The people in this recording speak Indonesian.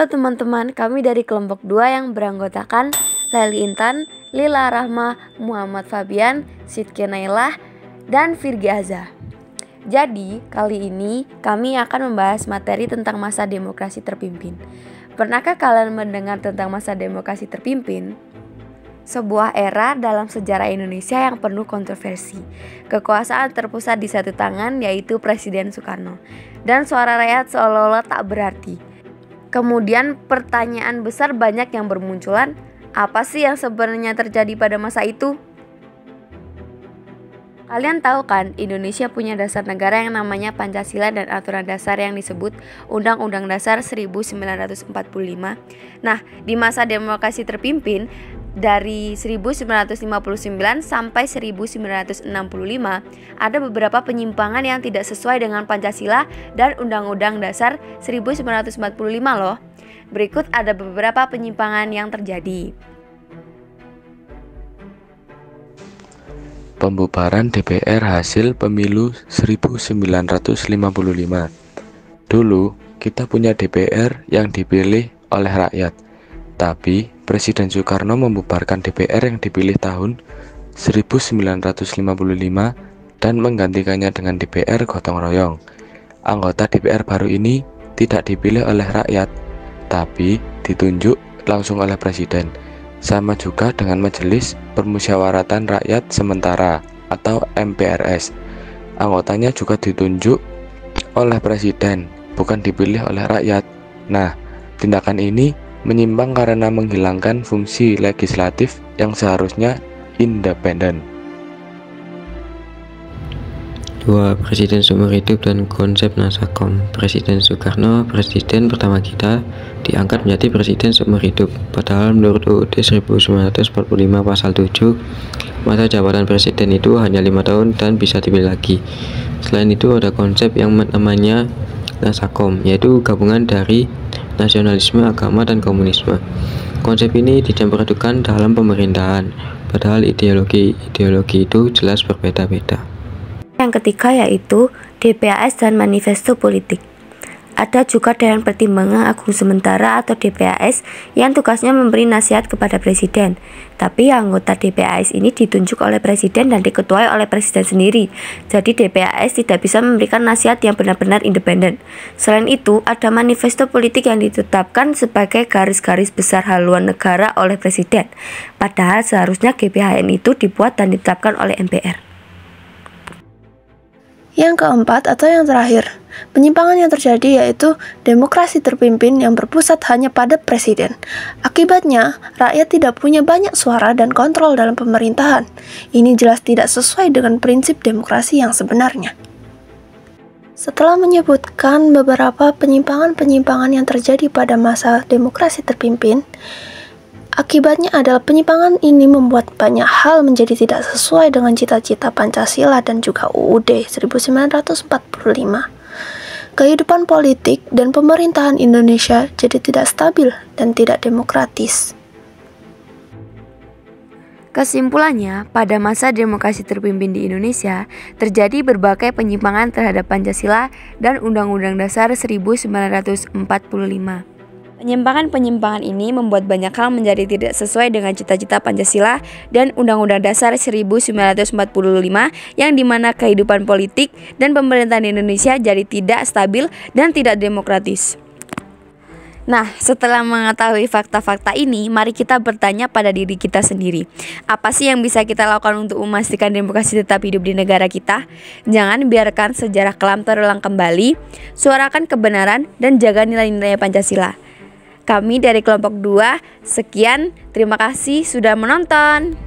Halo teman-teman, kami dari kelompok 2 yang beranggotakan Leli Intan, Lila Rahma, Muhammad Fabian, Sidki Nailah, dan Virgi Azza. Jadi, kali ini kami akan membahas materi tentang masa demokrasi terpimpin. Pernahkah kalian mendengar tentang masa demokrasi terpimpin? Sebuah era dalam sejarah Indonesia yang penuh kontroversi. Kekuasaan terpusat di satu tangan, yaitu Presiden Soekarno, dan suara rakyat seolah-olah tak berarti. Kemudian pertanyaan besar banyak yang bermunculan, apa sih yang sebenarnya terjadi pada masa itu? Kalian tahu kan, Indonesia punya dasar negara yang namanya Pancasila dan aturan dasar yang disebut Undang-Undang Dasar 1945. Nah, di masa demokrasi terpimpin dari 1959 sampai 1965 ada beberapa penyimpangan yang tidak sesuai dengan Pancasila dan Undang-Undang Dasar 1945 loh. Berikut ada beberapa penyimpangan yang terjadi. Pembubaran DPR hasil pemilu 1955. Dulu kita punya DPR yang dipilih oleh rakyat, tapi Presiden Soekarno membubarkan DPR yang dipilih tahun 1955 dan menggantikannya dengan DPR gotong royong. Anggota DPR baru ini tidak dipilih oleh rakyat, tapi ditunjuk langsung oleh Presiden. Sama juga dengan Majelis Permusyawaratan Rakyat Sementara atau MPRS. Anggotanya juga ditunjuk oleh Presiden, bukan dipilih oleh rakyat. Nah, tindakan ini menyimpang karena menghilangkan fungsi legislatif yang seharusnya independen. 2. Presiden seumur hidup dan konsep Nasakom. Presiden Soekarno, presiden pertama kita, diangkat menjadi presiden seumur hidup. Padahal menurut UUD 1945 pasal 7, masa jabatan presiden itu hanya 5 tahun dan bisa dipilih lagi. Selain itu ada konsep yang namanya Nasakom, yaitu gabungan dari nasionalisme, agama, dan komunisme. Konsep ini dicampur adukan dalam pemerintahan, padahal ideologi itu jelas berbeda-beda. Yang ketiga yaitu DPAS dan manifesto politik. Ada juga Dewan Pertimbangan Agung Sementara atau DPAS yang tugasnya memberi nasihat kepada Presiden. Tapi anggota DPAS ini ditunjuk oleh Presiden dan diketuai oleh Presiden sendiri. Jadi DPAS tidak bisa memberikan nasihat yang benar-benar independen. Selain itu, ada manifesto politik yang ditetapkan sebagai garis-garis besar haluan negara oleh Presiden. Padahal seharusnya GBHN itu dibuat dan ditetapkan oleh MPR. Yang keempat atau yang terakhir, penyimpangan yang terjadi yaitu demokrasi terpimpin yang berpusat hanya pada presiden. Akibatnya, rakyat tidak punya banyak suara dan kontrol dalam pemerintahan. Ini jelas tidak sesuai dengan prinsip demokrasi yang sebenarnya. Setelah menyebutkan beberapa penyimpangan-penyimpangan yang terjadi pada masa demokrasi terpimpin, akibatnya adalah penyimpangan ini membuat banyak hal menjadi tidak sesuai dengan cita-cita Pancasila dan juga UUD 1945. Kehidupan politik dan pemerintahan Indonesia jadi tidak stabil dan tidak demokratis. Kesimpulannya, pada masa demokrasi terpimpin di Indonesia, terjadi berbagai penyimpangan terhadap Pancasila dan Undang-Undang Dasar 1945. Penyimpangan-penyimpangan ini membuat banyak hal menjadi tidak sesuai dengan cita-cita Pancasila dan Undang-Undang Dasar 1945 yang dimana kehidupan politik dan pemerintahan Indonesia jadi tidak stabil dan tidak demokratis. Nah, setelah mengetahui fakta-fakta ini, mari kita bertanya pada diri kita sendiri. Apa sih yang bisa kita lakukan untuk memastikan demokrasi tetap hidup di negara kita? Jangan biarkan sejarah kelam terulang kembali, suarakan kebenaran dan jaga nilai-nilai Pancasila. Kami dari kelompok 2, sekian, terima kasih sudah menonton.